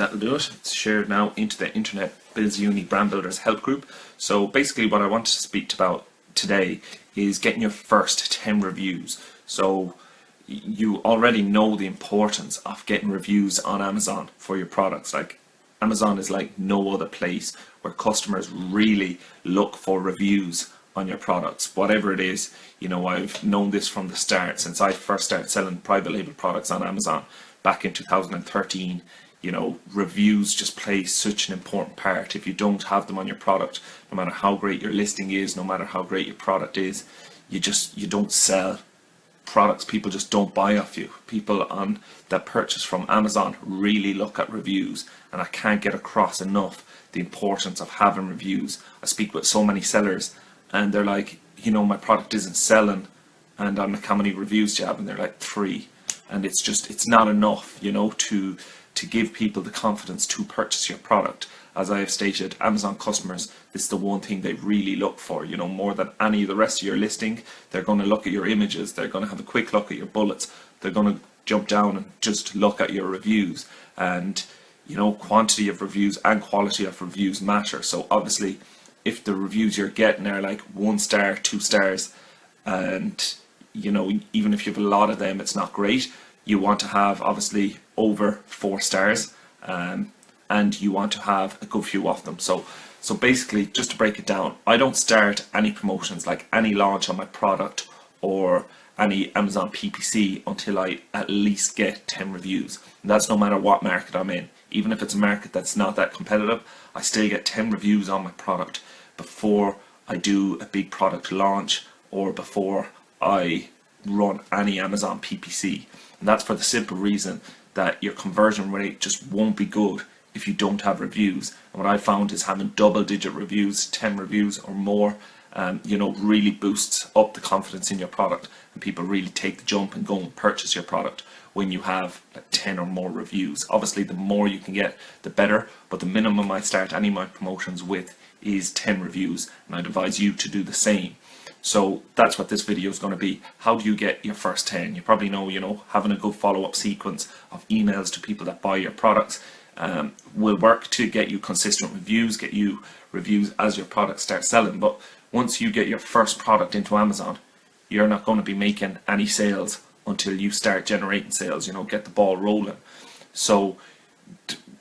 That'll do it. It's shared now into the Internet Biz Uni Brand Builders Help Group. So basically what I wanted to speak about today is getting your first 10 reviews. So you already know the importance of getting reviews on Amazon for your products. Like, Amazon is like no other place where customers really look for reviews on your products, whatever it is. You know, I've known this from the start, since I first started selling private label products on Amazon back in 2013. You know, reviews just play such an important part. If you don't have them on your product, no matter how great your listing is, no matter how great your product is, you don't sell products. People just don't buy off you. People that purchase from Amazon really look at reviews, and I can't get across enough the importance of having reviews. I speak with so many sellers and they're like, you know, my product isn't selling, and I'm like, how many reviews do you have? And they're like 3. And it's not enough, you know, to give people the confidence to purchase your product. As I have stated, Amazon customers, this is the one thing they really look for, you know, more than any of the rest of your listing. They're going to look at your images, they're going to have a quick look at your bullets, they're going to jump down and just look at your reviews. And you know, quantity of reviews and quality of reviews matter. So obviously if the reviews you're getting are like 1 star, 2 stars, and you know, even if you have a lot of them, it's not great. You want to have obviously over 4 stars, and you want to have a good few of them. So basically, just to break it down, I don't start any promotions, like any launch on my product or any Amazon PPC, until I at least get 10 reviews. And that's no matter what market I'm in. Even if it's a market that's not that competitive, I still get 10 reviews on my product before I do a big product launch or before I run any Amazon PPC. And that's for the simple reason that your conversion rate just won't be good if you don't have reviews. And what I found is having double-digit reviews, 10 reviews or more, you know, really boosts up the confidence in your product, and people really take the jump and go and purchase your product when you have like 10 or more reviews. Obviously the more you can get, the better, but the minimum I start any of my promotions with is 10 reviews, and I'd advise you to do the same. So that's what this video is going to be. How do you get your first 10? You probably know, you know, having a good follow-up sequence of emails to people that buy your products will work to get you consistent reviews, get you reviews as your product starts selling. But once you get your first product into Amazon, you're not going to be making any sales until you start generating sales, you know, get the ball rolling. So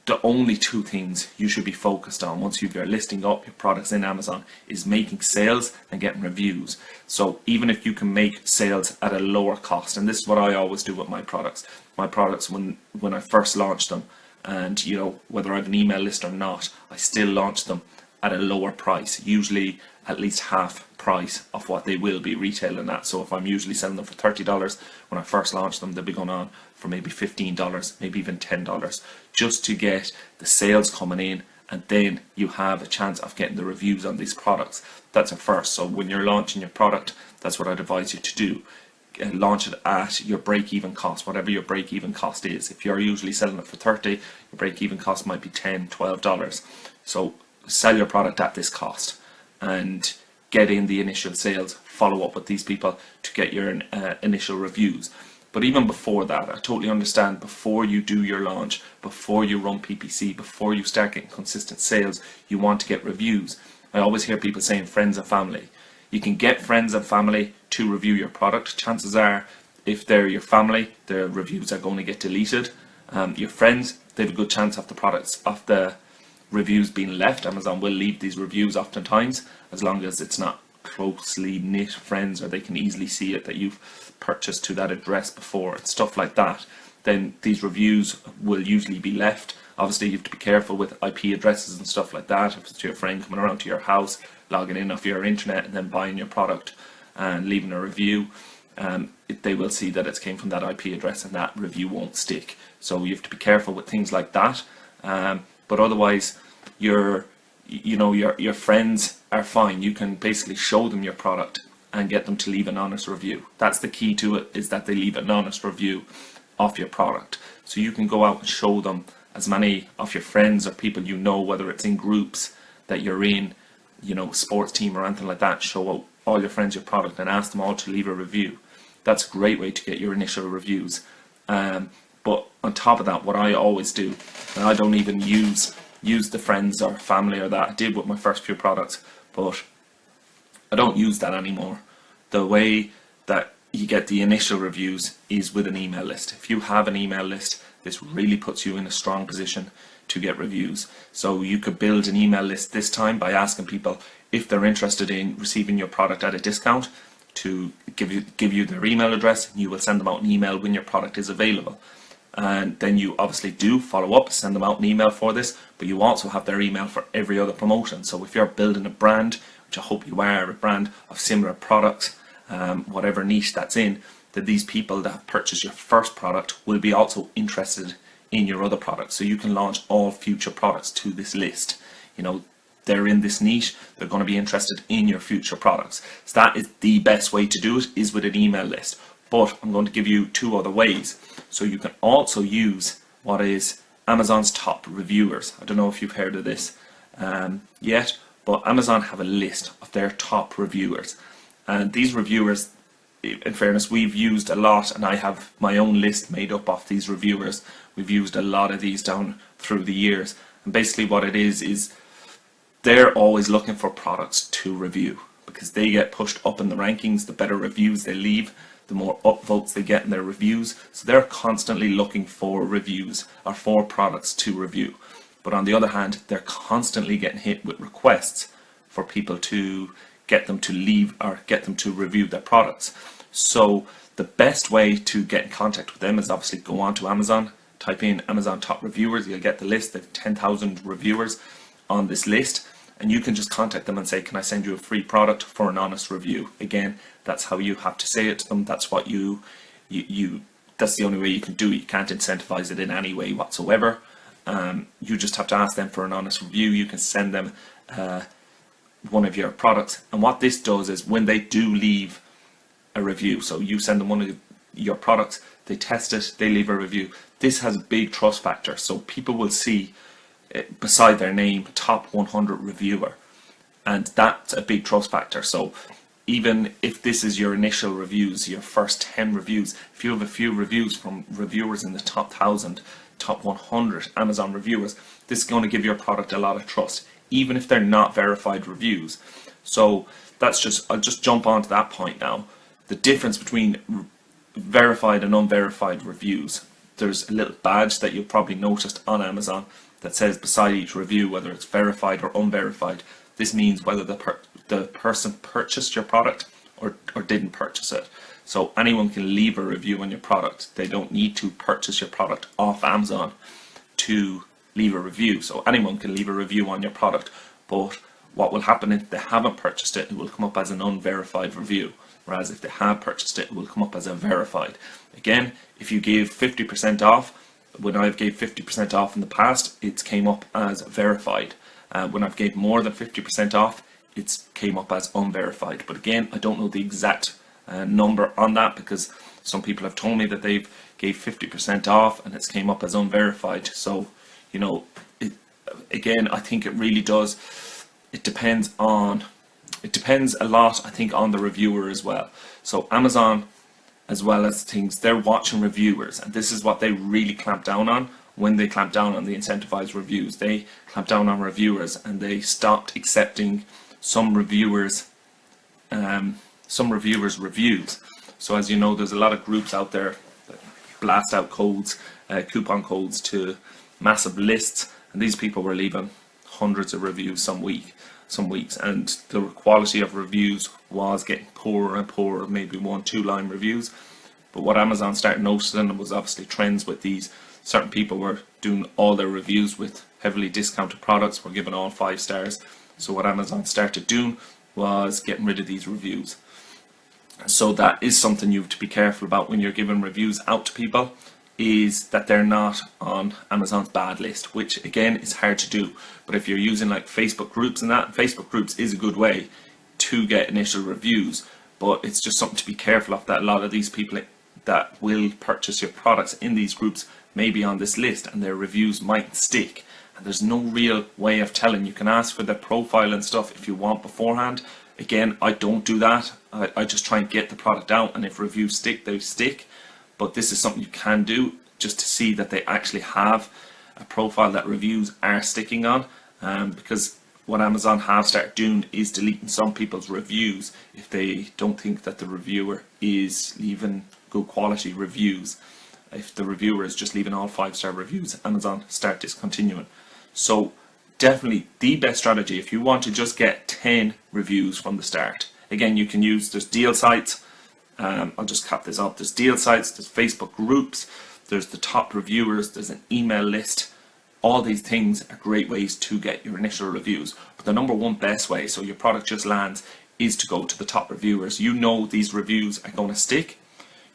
the only 2 things you should be focused on once you're listing up your products in Amazon is making sales and getting reviews. So even if you can make sales at a lower cost, and this is what I always do with my products. My products, when I first launched them, and you know, whether I have an email list or not, I still launch them at a lower price, usually at least half price of what they will be retailing at. So if I'm usually selling them for $30 when I first launched them, they'll be going on for maybe $15, maybe even $10, just to get the sales coming in, and then you have a chance of getting the reviews on these products. That's a first. So when you're launching your product, that's what I'd advise you to do. Launch it at your break-even cost, whatever your break-even cost is. If you're usually selling it for $30, your break-even cost might be $10, $12. So sell your product at this cost and get in the initial sales, follow up with these people to get your initial reviews. But even before that, I totally understand, before you do your launch, before you run PPC, before you start getting consistent sales, you want to get reviews. I always hear people saying friends and family. You can get friends and family to review your product. Chances are, if they're your family, their reviews are going to get deleted. Your friends, they have a good chance of the reviews being left. Amazon will leave these reviews oftentimes, as long as it's not closely knit friends, or they can easily see it that you've purchased to that address before and stuff like that. Then these reviews will usually be left. Obviously you have to be careful with IP addresses and stuff like that. If it's your friend coming around to your house, logging in off your internet and then buying your product and leaving a review, they will see that it's came from that IP address, and that review won't stick. So you have to be careful with things like that. But otherwise, your friends are fine. You can basically show them your product and get them to leave an honest review. That's the key to it, is that they leave an honest review of your product. So you can go out and show them, as many of your friends or people you know, whether it's in groups that you're in, you know, sports team or anything like that, show all your friends your product and ask them all to leave a review. That's a great way to get your initial reviews. But But on top of that, what I always do, and I don't even use the friends or family or that I did with my first few products, but I don't use that anymore. The way that you get the initial reviews is with an email list. If you have an email list, this really puts you in a strong position to get reviews. So you could build an email list this time by asking people if they're interested in receiving your product at a discount to give you their email address, and you will send them out an email when your product is available. And then you obviously do follow up, send them out an email for this, but you also have their email for every other promotion. So if you're building a brand, which I hope you are, a brand of similar products, whatever niche that's in, that these people that have purchased your first product will be also interested in your other products. So you can launch all future products to this list. You know, they're in this niche, they're going to be interested in your future products. So that is the best way to do it, is with an email list. But I'm going to give you two other ways. So you can also use what is Amazon's top reviewers. I don't know if you've heard of this yet, but Amazon have a list of their top reviewers. And these reviewers, in fairness, we've used a lot, and I have my own list made up of these reviewers. We've used a lot of these down through the years. And basically what it is they're always looking for products to review, because they get pushed up in the rankings. The better reviews they leave, the more upvotes they get in their reviews. So they're constantly looking for reviews or for products to review. But on the other hand, they're constantly getting hit with requests for people to get them to leave or get them to review their products. So the best way to get in contact with them is obviously go on to Amazon, type in Amazon top reviewers, you'll get the list. They have 10,000 reviewers on this list, and you can just contact them and say, can I send you a free product for an honest review? Again, that's how you have to say it to them. That's what you that's the only way you can do it. You can't incentivize it in any way whatsoever. You just have to ask them for an honest review. You can send them one of your products, and what this does is when they do leave a review, so you send them one of your products, they test it, they leave a review, this has a big trust factor. So people will see beside their name top 100 reviewer, and that's a big trust factor. So even if this is your initial reviews, your first 10 reviews, if you have a few reviews from reviewers in the top 1,000, top 100 Amazon reviewers, this is going to give your product a lot of trust, even if they're not verified reviews. So that's just, I'll just jump on to that point now. The difference between verified and unverified reviews. There's a little badge that you've probably noticed on Amazon that says beside each review whether it's verified or unverified. This means whether the person purchased your product or didn't purchase it. So anyone can leave a review on your product. They don't need to purchase your product off Amazon to leave a review. So anyone can leave a review on your product, but what will happen if they haven't purchased it, it will come up as an unverified review. Whereas if they have purchased it, it will come up as a verified. Again, if you gave 50% off, when I've gave 50% off in the past, it's came up as verified. When I've gave more than 50% off, it's came up as unverified. But again, I don't know the exact number on that, because some people have told me that they've gave 50% off and it's came up as unverified. So, you know, again, I think it really does. It depends a lot, I think, on the reviewer as well. So Amazon, as well as things, they're watching reviewers, and this is what they really clamp down on. When they clamp down on the incentivized reviews, they clamp down on reviewers, and they stopped accepting some reviewers reviews. So as you know, there's a lot of groups out there that blast out codes, coupon codes to massive lists, and these people were leaving hundreds of reviews some weeks, and the quality of reviews was getting poorer and poorer, maybe 1-2 line reviews. But what Amazon started noticing was obviously trends with these. Certain people were doing all their reviews with heavily discounted products, were given all 5 stars. So what Amazon started doing was getting rid of these reviews. So that is something you have to be careful about when you're giving reviews out to people, is that they're not on Amazon's bad list, which again is hard to do. But if you're using like Facebook groups and that, Facebook groups is a good way to get initial reviews, but it's just something to be careful of, that a lot of these people that will purchase your products in these groups may be on this list and their reviews might stick, and there's no real way of telling. You can ask for their profile and stuff if you want beforehand. Again, I don't do that. I just try and get the product out, and if reviews stick, they stick. But this is something you can do. just to see that they actually have a profile that reviews are sticking on, because what Amazon have started doing is deleting some people's reviews if they don't think that the reviewer is leaving good quality reviews. If the reviewer is just leaving all 5-star reviews, Amazon start discontinuing. So definitely the best strategy if you want to just get 10 reviews from the start. Again, you can use, there's deal sites, I'll just cap this up, there's deal sites, there's Facebook groups, there's the top reviewers, there's an email list. All these things are great ways to get your initial reviews. But the number one best way, so your product just lands, is to go to the top reviewers. You know these reviews are going to stick.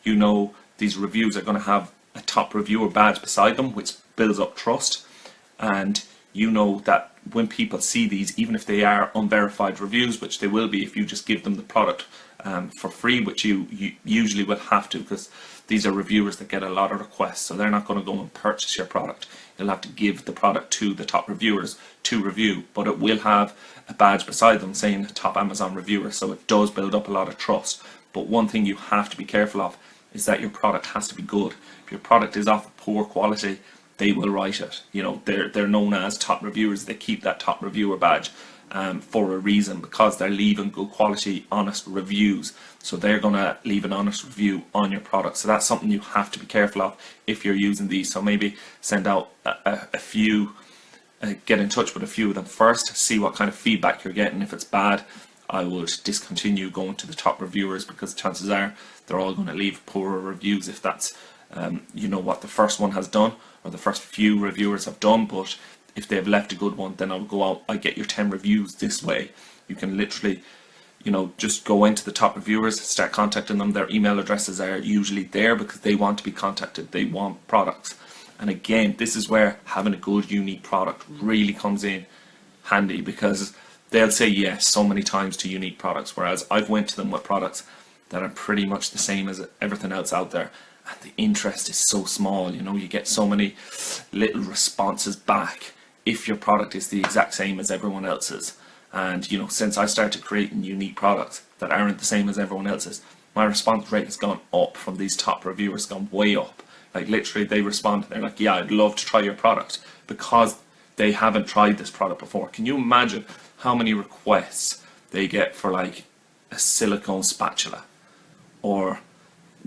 You know these reviews are going to have a top reviewer badge beside them, which builds up trust. And you know that when people see these, even if they are unverified reviews, which they will be if you just give them the product for free, which you usually will have to, because these are reviewers that get a lot of requests, so they're not going to go and purchase your product. You'll have to give the product to the top reviewers to review, but it will have a badge beside them saying top Amazon reviewer, so it does build up a lot of trust. But one thing you have to be careful of is that your product has to be good. If your product is of poor quality, they will write it. You know, they're known as top reviewers. They keep that top reviewer badge for a reason, because they're leaving good quality, honest reviews. So they're going to leave an honest review on your product. So that's something you have to be careful of if you're using these. So maybe send out a few, get in touch with a few of them first, see what kind of feedback you're getting. If it's bad, I would discontinue going to the top reviewers, because chances are they're all going to leave poorer reviews if that's you know what the first one has done, or the first few reviewers have done. But if they've left a good one, then I'll go out, I get your 10 reviews this way. You can literally, you know, just go into the top reviewers, start contacting them. Their email addresses are usually there because they want to be contacted, they want products. And again, this is where having a good unique product really comes in handy, because they'll say yes so many times to unique products, whereas I've went to them with products that are pretty much the same as everything else out there, and the interest is so small. You know, you get so many little responses back if your product is the exact same as everyone else's. And you know, since I started creating unique products that aren't the same as everyone else's, my response rate has gone up from these top reviewers, gone way up. Like literally they respond, they're like, yeah, I'd love to try your product, because they haven't tried this product before. Can you imagine how many requests they get for like a silicone spatula, or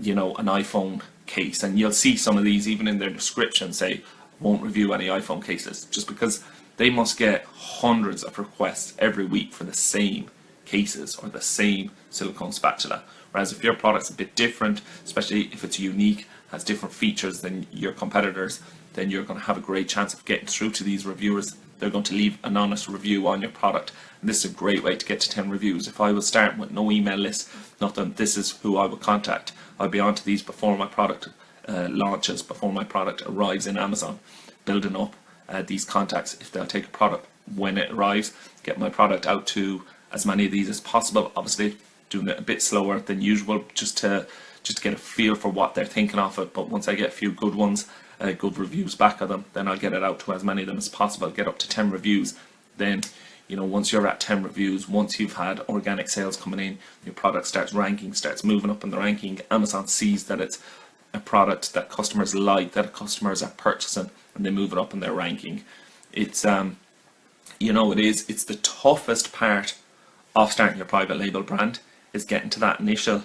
you know, an iPhone case? And you'll see some of these even in their description say won't review any iPhone cases, just because they must get hundreds of requests every week for the same cases or the same silicone spatula. Whereas if your product's a bit different, especially if it's unique, has different features than your competitors, then you're going to have a great chance of getting through to these reviewers. They're going to leave an honest review on your product, and this is a great way to get to 10 reviews. If I was starting with no email list, nothing, this is who I would contact. I'll be onto these before my product launches, before my product arrives in Amazon, building up these contacts. If they'll take a product when it arrives, get my product out to as many of these as possible. Obviously doing it a bit slower than usual, just to get a feel for what they're thinking of it. But once I get a few good ones, good reviews back of them, then I'll get it out to as many of them as possible, get up to 10 reviews. Then, you know, once you're at 10 reviews, once you've had organic sales coming in, your product starts ranking, starts moving up in the ranking. Amazon sees that it's a product that customers like, that customers are purchasing, and they move it up in their ranking. It's you know, it's the toughest part of starting your private label brand, is getting to that initial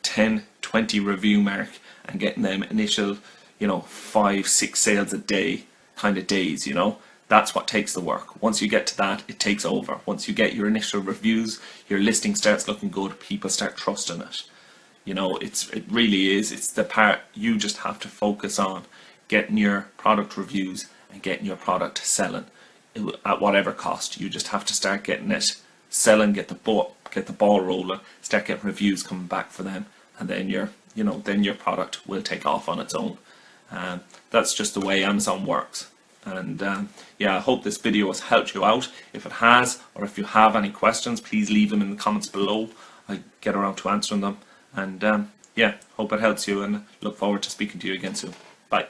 10-20 review mark and getting them initial, you know, 5-6 sales a day kind of days. You know, that's what takes the work. Once you get to that, it takes over. Once you get your initial reviews, your listing starts looking good, people start trusting it. You know, it really is. It's the part you just have to focus on, getting your product reviews and getting your product selling at whatever cost. You just have to start getting it selling, get the ball rolling, start getting reviews coming back for them, and then your product will take off on its own. That's just the way Amazon works. And yeah, I hope this video has helped you out. If it has, or if you have any questions, please leave them in the comments below. I get around to answering them. And yeah, hope it helps you, and look forward to speaking to you again soon. Bye.